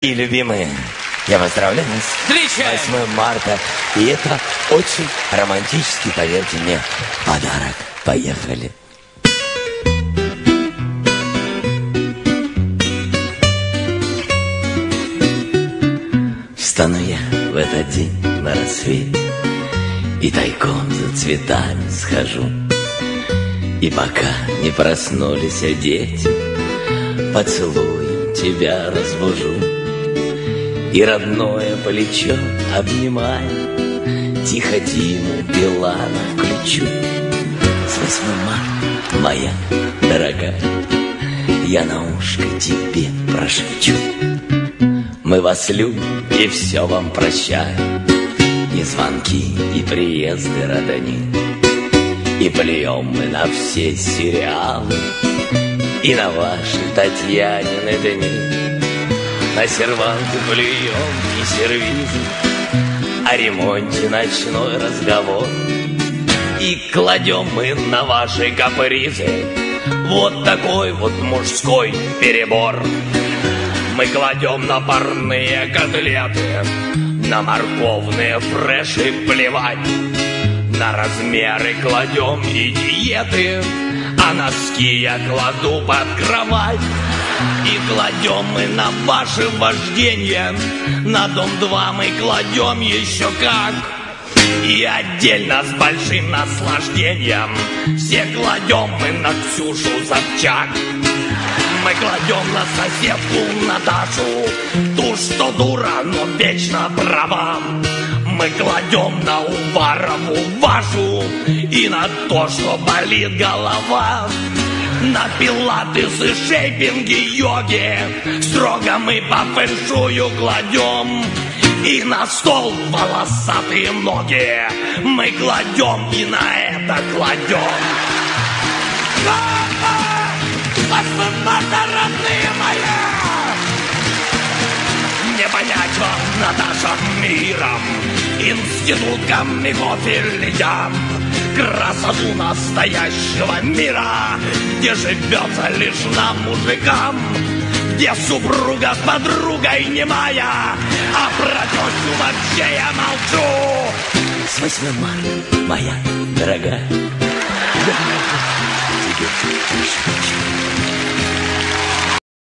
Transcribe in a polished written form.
И любимые, я поздравляю вас с 8 марта. И это очень романтический, поверьте мне, подарок. Поехали. Встану я в этот день на рассвете и тайком за цветами схожу. И пока не проснулись дети, поцелуем тебя разбужу. И родное плечо обнимая, тихо Диму Билана включу. С 8 марта, моя дорогая, я на ушко тебе прошепчу. Мы вас любим и все вам прощаем, и звонки, и приезды родни. И плюем мы на все сериалы, и на ваши Татьянины дни. На серванты плюем и сервизы, о ремонте ночной разговор. И кладем мы на ваши капризы вот такой вот мужской перебор. Мы кладем на парные котлеты, на морковные фреши плевать. На размеры кладем и диеты, а носки я кладу под кровать. И кладем мы на ваше вождение, на Дом-2 мы кладем еще как. И отдельно с большим наслаждением все кладем мы на Ксюшу Собчак. Мы кладем на соседку Наташу, ту, что дура, но вечно права. Мы кладем на Уварову вашу и на то, что болит голова. На пилатесы, шейпинги, йоги строго мы по фэншую кладем. И на стол волосатые ноги мы кладем и на это кладем. Марта, родные мои! Не понять вам, Наташа, миром, институткам и кофе-ледям, красоту настоящего мира, где живется лишь нам, мужикам, где супруга с подругой немая, а про тещу вообще я молчу. С 8 марта, моя дорогая, я тебе шепчу.